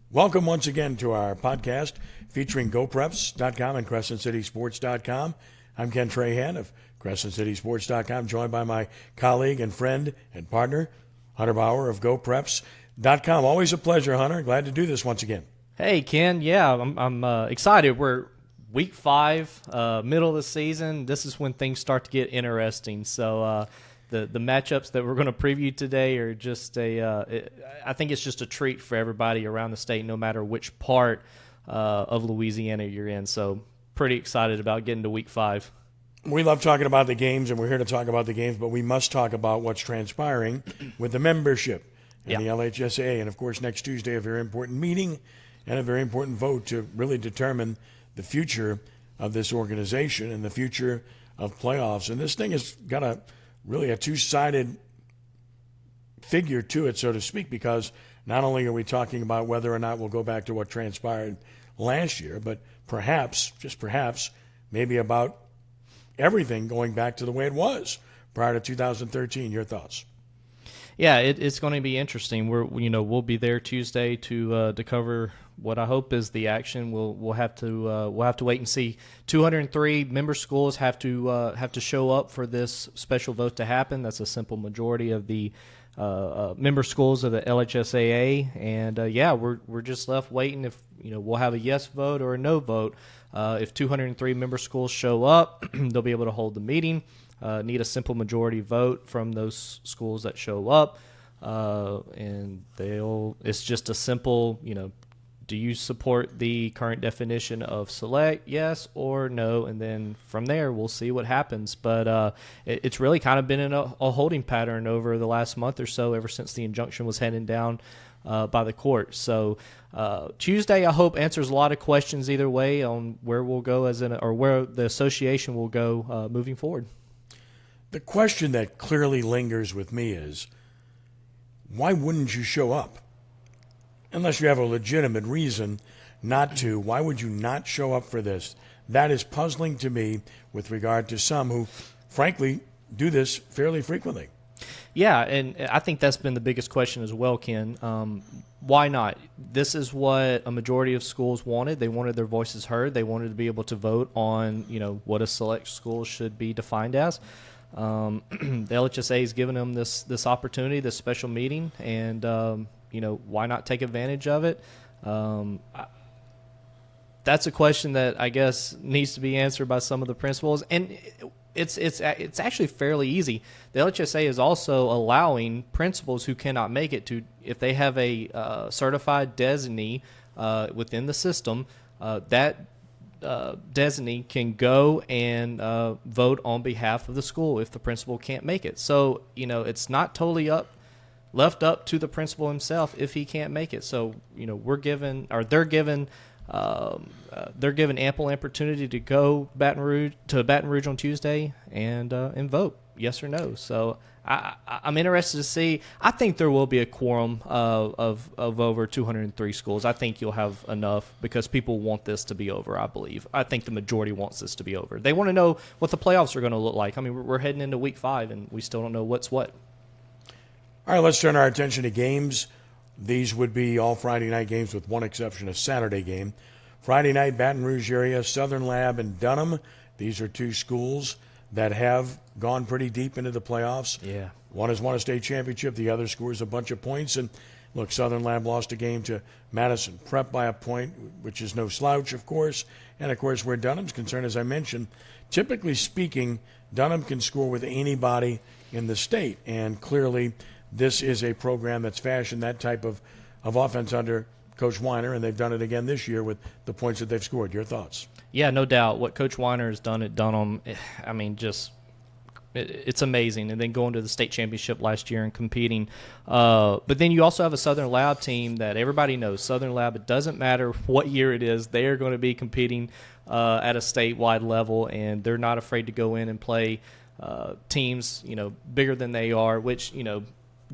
Welcome once again to our podcast featuring GeauxPreps.com and CrescentCitySports.com. I'm Ken Trahan of CrescentCitySports.com, joined by my colleague and friend and partner, Hunter Bauer of GeauxPreps.com. Always a pleasure, Hunter. Glad to do this once again. Hey, Ken. Yeah, I'm excited. We're week 5, middle of the season. This is when things start to get interesting. So the matchups that we're going to preview today are just I think it's just a treat for everybody around the state, no matter which part of Louisiana you're in. So pretty excited about getting to week 5. We love talking about the games, and we're here to talk about the games, but we must talk about what's transpiring with the membership and the LHSA. And, of course, next Tuesday, a very important meeting and a very important vote to really determine the future of this organization and the future of playoffs. And this thing has got a two-sided figure to it, so to speak, because not only are we talking about whether or not we'll go back to what transpired last year, but perhaps, just perhaps, maybe about everything going back to the way it was prior to 2013. Your thoughts? Yeah, it's going to be interesting. We'll be there Tuesday to cover what I hope is the action. We'll have to wait and see. 203 member schools have to show up for this special vote to happen. That's a simple majority of the member schools of the LHSAA, and we're just left waiting if we'll have a yes vote or a no vote. If 203 member schools show up, they'll be able to hold the meeting. Need a simple majority vote from those schools that show up, and it's just a simple, do you support the current definition of select, yes or no, and then from there we'll see what happens. But it's really kind of been in a holding pattern over the last month or so, ever since the injunction was handed down by the court. So Tuesday, I hope, answers a lot of questions either way on where we'll go or where the association will go moving forward. The question that clearly lingers with me is, why wouldn't you show up? Unless you have a legitimate reason not to, why would you not show up for this? That is puzzling to me with regard to some who, frankly, do this fairly frequently. Yeah, and I think that's been the biggest question as well, Ken. Why not? This is what a majority of schools wanted. They wanted their voices heard. They wanted to be able to vote on, what a select school should be defined as. The LHSA has given them this opportunity, this special meeting, and why not take advantage of it? That's a question that I guess needs to be answered by some of the principals, and it's actually fairly easy. The LHSA is also allowing principals who cannot make it to, if they have a certified designee within the system, that designee can go and vote on behalf of the school if the principal can't make it. So it's not totally left up to the principal himself if he can't make it. So they're given ample opportunity to go Baton Rouge on Tuesday and vote yes or no. So I'm interested to see. I think there will be a quorum of over 203 schools. I think you'll have enough because people want this to be over, I believe. I think the majority wants this to be over. They want to know what the playoffs are going to look like. I mean, we're heading into week 5, and we still don't know what's what. All right, let's turn our attention to games. These would be all Friday night games with one exception, a Saturday game. Friday night, Baton Rouge area, Southern Lab and Dunham. These are two schools that have gone pretty deep into the playoffs. Yeah. One has won a state championship. The other scores a bunch of points. And, look, Southern Lab lost a game to Madison Prep by a point, which is no slouch, of course. And, of course, where Dunham's concerned, as I mentioned, typically speaking, Dunham can score with anybody in the state. And clearly this is a program that's fashioned that type of offense under Coach Weiner, and they've done it again this year with the points that they've scored. Your thoughts? Yeah, no doubt. What Coach Weiner has done at Dunham, I mean, it's amazing. And then going to the state championship last year and competing. But then you also have a Southern Lab team that everybody knows. Southern Lab, it doesn't matter what year it is, they are going to be competing at a statewide level, and they're not afraid to go in and play teams, bigger than they are, which,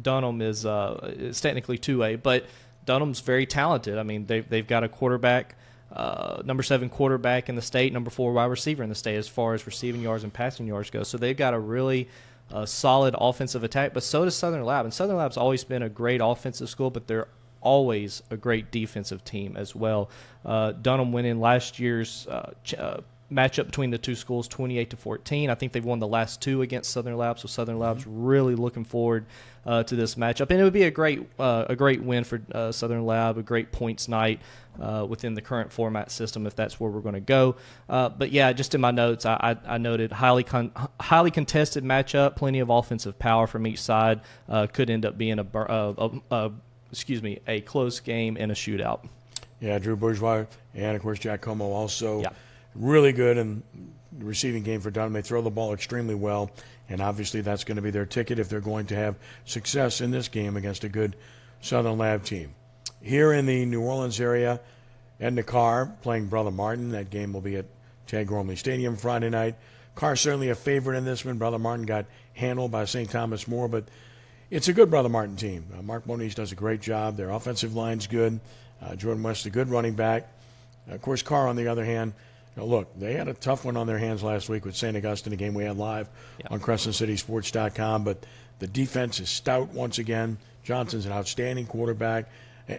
Dunham is technically 2A, but Dunham's very talented. I mean, they've got a quarterback, number 7 quarterback in the state, number 4 wide receiver in the state as far as receiving yards and passing yards go. So they've got a really solid offensive attack, but so does Southern Lab. And Southern Lab's always been a great offensive school, but they're always a great defensive team as well. Dunham went in last year's matchup between the two schools 28-14. I think they've won the last two against Southern Lab, so Southern Lab's really looking forward to this matchup, and it would be a great win for Southern Lab, a great points night within the current format system if that's where we're going to go. But yeah, just in my notes, I noted highly contested matchup, plenty of offensive power from each side. Could end up being a close game and a shootout. Yeah, Drew Bourgeois and, of course, Jack Como also really good in the receiving game for Dunham. They throw the ball extremely well, and obviously that's going to be their ticket if they're going to have success in this game against a good Southern Lab team. Here in the New Orleans area, Edna Karr playing Brother Martin. That game will be at Ted Gormley Stadium Friday night. Karr certainly a favorite in this one. Brother Martin got handled by St. Thomas More, but it's a good Brother Martin team. Mark Moniz does a great job. Their offensive line's good. Jordan West, a good running back. Of course, Karr, on the other hand, look, they had a tough one on their hands last week with St. Augustine, a game we had live on CrescentCitySports.com, but the defense is stout once again. Johnson's an outstanding quarterback,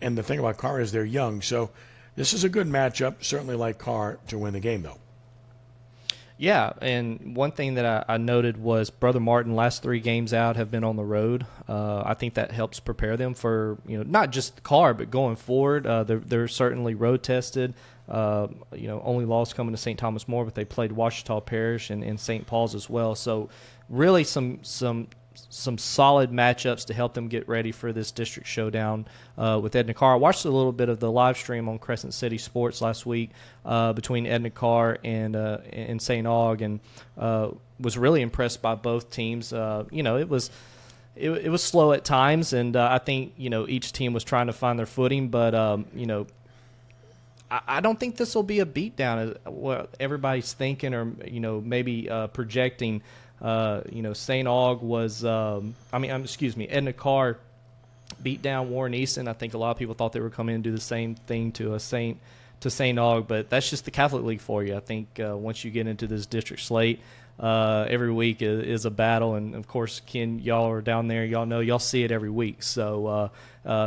and the thing about Karr is they're young, so this is a good matchup. Certainly like Karr to win the game, though. Yeah, and one thing that I noted was Brother Martin last 3 games out have been on the road. I think that helps prepare them for not just Karr but going forward. They're certainly road tested. Only loss coming to St. Thomas More, but they played Ouachita Parish and St. Paul's as well. So really some solid matchups to help them get ready for this district showdown with Edna Karr. I watched a little bit of the live stream on Crescent City Sports last week between Edna Karr and St. Aug, and was really impressed by both teams. It was slow at times, and I think each team was trying to find their footing, but I don't think this will be a beatdown as what everybody's thinking or maybe projecting. St. Aug was Edna Karr beat down Warren Easton. I think a lot of people thought they were coming in and do the same thing to St. Aug, but that's just the Catholic League for you. I think once you get into this district slate, every week is a battle, and of course, Ken, y'all are down there. Y'all know, y'all see it every week. So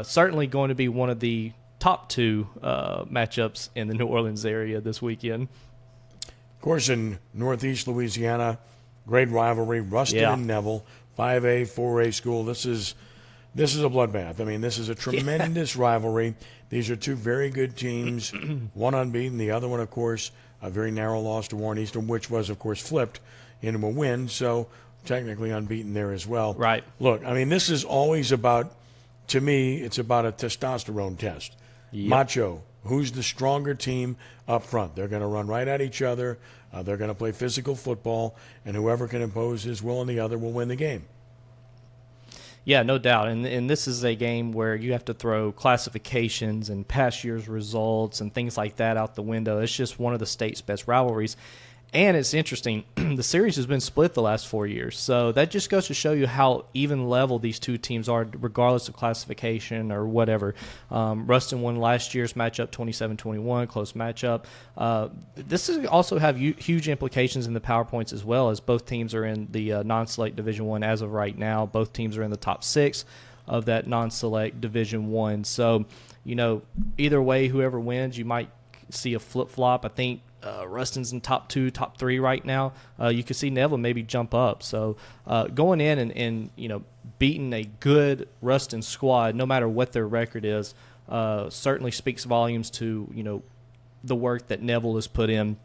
certainly going to be one of the top 2 matchups in the New Orleans area this weekend. Of course, in Northeast Louisiana, great rivalry, Rustin and Neville, 5A, 4A school. This is a bloodbath. I mean, this is a tremendous rivalry. These are 2 very good teams, one unbeaten, the other one, of course, a very narrow loss to Warren Easton, which was, of course, flipped into a win, so technically unbeaten there as well. Right. Look, I mean, this is always about, to me, it's about a testosterone test. Yep. Macho, who's the stronger team up front? They're going to run right at each other. They're going to play physical football, and whoever can impose his will on the other will win the game. Yeah, no doubt. And this is a game where you have to throw classifications and past year's results and things like that out the window. It's just one of the state's best rivalries. And it's interesting, the series has been split the last 4 years. So that just goes to show you how even level these 2 teams are, regardless of classification or whatever. Rustin won last year's matchup 27-21, close matchup. This is also have huge implications in the PowerPoints as well, as both teams are in the non-select Division I as of right now. Both teams are in the top 6 of that non-select Division I. So, either way, whoever wins, you might see a flip-flop. I think Rustin's in top 2, top 3 right now. You could see Neville maybe jump up. So going in and beating a good Rustin squad, no matter what their record is, certainly speaks volumes to the work that Neville has put in.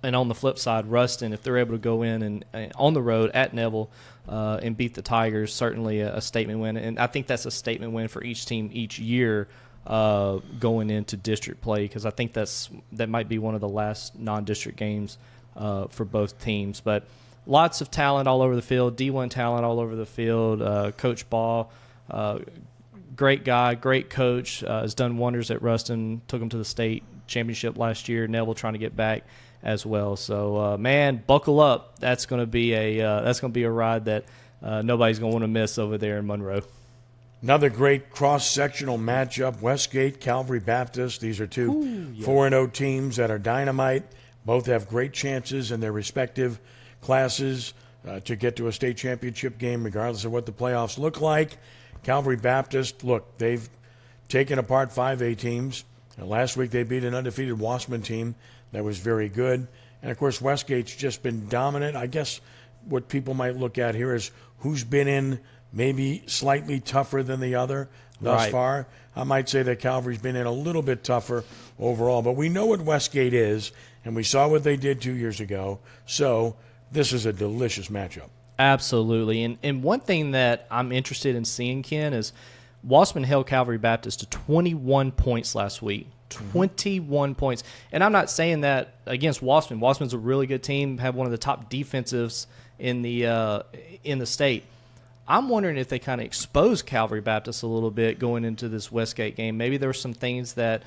And on the flip side, Rustin, if they're able to go in and on the road at Neville and beat the Tigers, certainly a statement win. And I think that's a statement win for each team each year. Going into district play, because I think that might be one of the last non-district games for both teams. But lots of talent all over the field, D1 talent all over the field. Coach Ball, great guy, great coach, has done wonders at Rustin, took him to the state championship last year. Neville trying to get back as well. So, man, buckle up. That's going to be a ride that nobody's going to want to miss over there in Monroe. Another great cross-sectional matchup, Westgate, Calvary Baptist. These are 2 4-0 teams that are dynamite. Both have great chances in their respective classes to get to a state championship game, regardless of what the playoffs look like. Calvary Baptist, look, they've taken apart 5A teams. Last week they beat an undefeated Wassman team that was very good. And, of course, Westgate's just been dominant. I guess what people might look at here is who's been in maybe slightly tougher than the other thus far. I might say that Calvary's been in a little bit tougher overall. But we know what Westgate is, and we saw what they did 2 years ago. So this is a delicious matchup. Absolutely. And one thing that I'm interested in seeing, Ken, is Wassman held Calvary Baptist to 21 points last week. 21 points. And I'm not saying that against Wassman. Wassman's a really good team, have one of the top defensives in the state. I'm wondering if they kind of exposed Calvary Baptist a little bit going into this Westgate game. Maybe there were some things that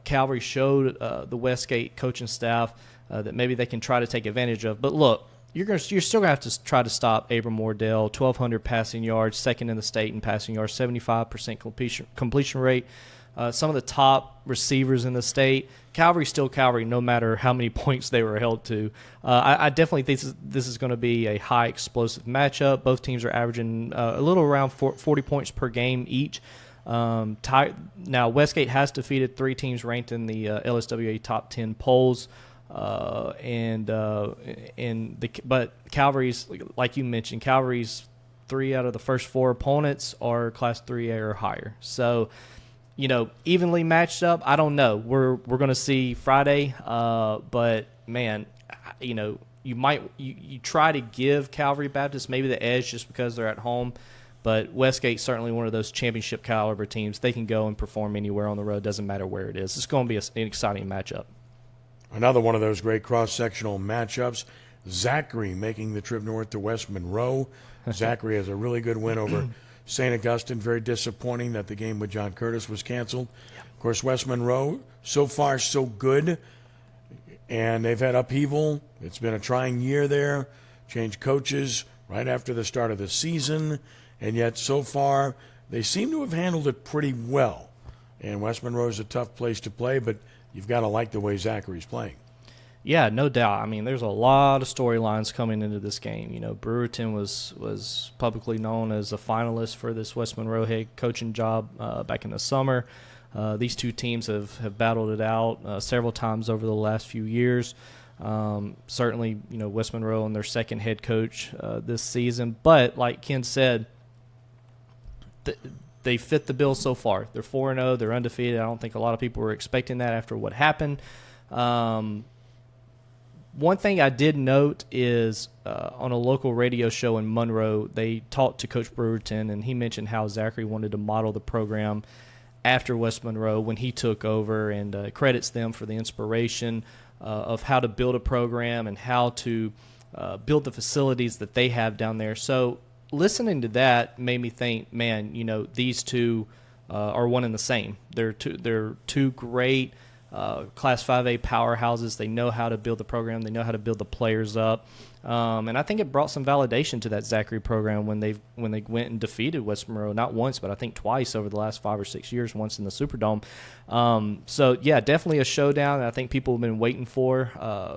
Calvary showed the Westgate coaching staff that maybe they can try to take advantage of. But look, you're still going to have to try to stop Abram Wardell, 1,200 passing yards, second in the state in passing yards, 75% completion rate. Some of the top receivers in the state. Calvary's still Calvary, no matter how many points they were held to. I definitely think this is going to be a high explosive matchup. Both teams are averaging a little around 40 points per game each. Now, Westgate has defeated 3 teams ranked in the LSWA top 10 polls. But Calvary's, like you mentioned, Calvary's 3 out of the first 4 opponents are Class 3A or higher. So, evenly matched up. I don't know. We're going to see Friday. But man, you try to give Calvary Baptist maybe the edge just because they're at home. But Westgate's certainly one of those championship caliber teams. They can go and perform anywhere on the road. Doesn't matter where it is. It's going to be an exciting matchup. Another one of those great cross-sectional matchups. Zachary making the trip north to West Monroe. Zachary has a really good win over St. Augustine. Very disappointing that the game with John Curtis was canceled. Of course, West Monroe, so far so good. And they've had upheaval. It's been a trying year there. Changed coaches right after the start of the season. And yet, so far, they seem to have handled it pretty well. And West Monroe is a tough place to play, but you've got to like the way Zachary's playing. Yeah, no doubt. I mean, there's a lot of storylines coming into this game. Brewerton was publicly known as a finalist for this West Monroe head coaching job back in the summer. These two teams have battled it out several times over the last few years. Certainly, West Monroe and their second head coach this season. But like Ken said, they fit the bill so far. They're 4-0. They're undefeated. I don't think a lot of people were expecting that after what happened. One thing I did note is on a local radio show in Monroe, they talked to Coach Brewerton, and he mentioned how Zachary wanted to model the program after West Monroe when he took over, and credits them for the inspiration of how to build a program and how to build the facilities that they have down there. So listening to that made me think, man, these two are one and the same. They're two great Class 5A powerhouses. They know how to build the program. They know how to build the players up. And I think it brought some validation to that Zachary program when they went and defeated West Monroe, not once, but I think twice over the last 5 or 6 years, once in the Superdome. So, yeah, definitely a showdown that I think people have been waiting for.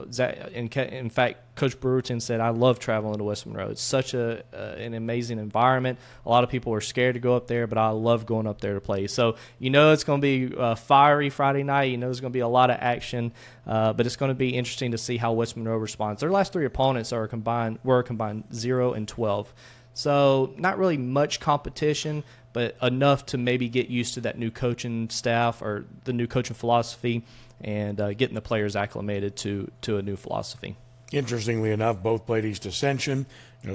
In fact, Coach Brewerton said, I love traveling to West Monroe. It's such an amazing environment. A lot of people are scared to go up there, but I love going up there to play. So, it's going to be fiery Friday night. There's going to be a lot of action, but it's going to be interesting to see how West Monroe responds. Their last 3 opponents were combined 0-12. So not really much competition, but enough to maybe get used to that new coaching staff or the new coaching philosophy and getting the players acclimated to a new philosophy. Interestingly enough, both played East Ascension.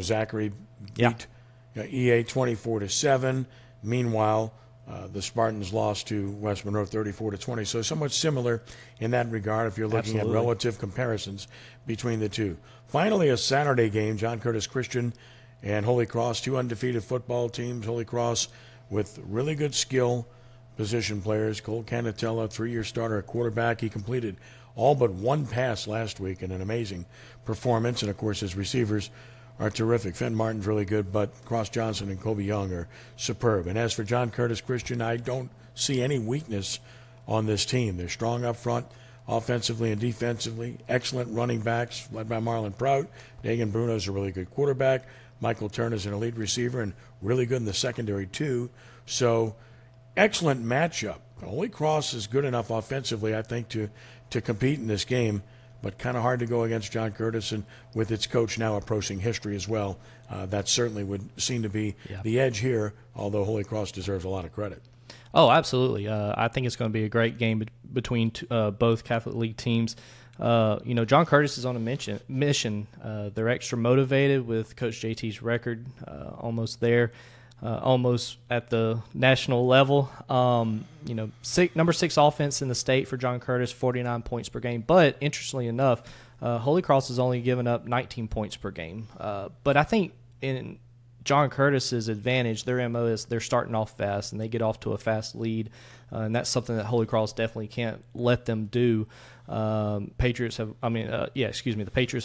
Zachary beat EA 24-7. Meanwhile, the Spartans lost to West Monroe 34-20. So somewhat similar in that regard if you're looking at relative comparisons between the two. Finally, a Saturday game, John Curtis Christian and Holy Cross, 2 undefeated football teams. Holy Cross with really good skill position players. Cole Canatella, 3-year starter at quarterback. He completed all but 1 pass last week in an amazing performance. And, of course, his receivers are terrific. Fenn Martin's really good, but Cross Johnson and Kobe Young are superb. And as for John Curtis Christian, I don't see any weakness on this team. They're strong up front, offensively and defensively. Excellent running backs, led by Marlon Prout. Dagan Bruno's a really good quarterback. Michael Turner's an elite receiver and really good in the secondary, too. So excellent matchup. Holy Cross is good enough offensively, I think, to compete in this game, but kind of hard to go against John Curtis, and with its coach now approaching history as well. That certainly would seem to be the edge here, although Holy Cross deserves a lot of credit. Oh, absolutely. I think it's going to be a great game between both Catholic League teams. John Curtis is on a mission. They're extra motivated with Coach JT's record almost there, almost at the national level. Number 6 offense in the state for John Curtis, 49 points per game. But interestingly enough, Holy Cross has only given up 19 points per game. But I think in John Curtis's advantage, their MO is they're starting off fast and they get off to a fast lead, and that's something that Holy Cross definitely can't let them do. The Patriots have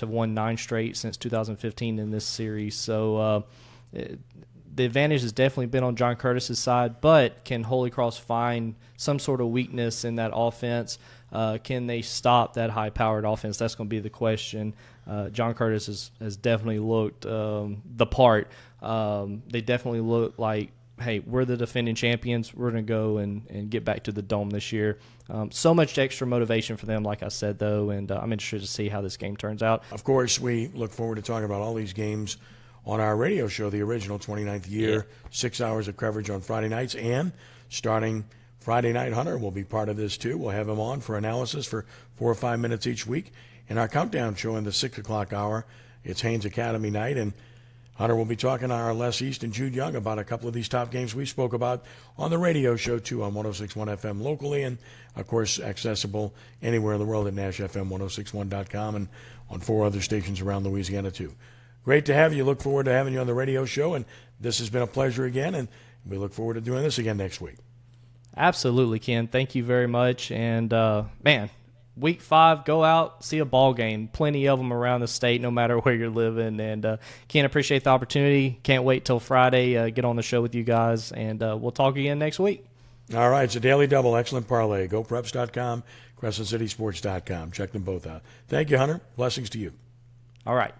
won 9 straight since 2015 in this series, so the advantage has definitely been on John Curtis's side. But can Holy Cross find some sort of weakness in that offense? Can they stop that high-powered offense? That's going to be the question. John Curtis has definitely looked the part. They definitely look like, hey, we're the defending champions. We're going to go and get back to the Dome this year. So much extra motivation for them, like I said, though, and I'm interested to see how this game turns out. Of course, we look forward to talking about all these games on our radio show, the original 29th year, 6 hours of coverage on Friday nights, and starting Friday night, Hunter will be part of this too. We'll have him on for analysis for 4 or 5 minutes each week. In our countdown show in the 6 o'clock hour, it's Haynes Academy night, and Hunter will be talking to our Les East and Jude Young about a couple of these top games we spoke about on the radio show too, on 106.1 FM locally, and of course accessible anywhere in the world at NashFM1061.com and on 4 other stations around Louisiana too. Great to have you. Look forward to having you on the radio show, and this has been a pleasure again, and we look forward to doing this again next week. Absolutely, Ken. Thank you very much. And, Week 5, go out, see a ball game. Plenty of them around the state, no matter where you're living. And Ken, appreciate the opportunity. Can't wait till Friday. Get on the show with you guys, and we'll talk again next week. All right, it's a daily double. Excellent parlay. GeauxPreps.com, CrescentCitySports.com. Check them both out. Thank you, Hunter. Blessings to you. All right.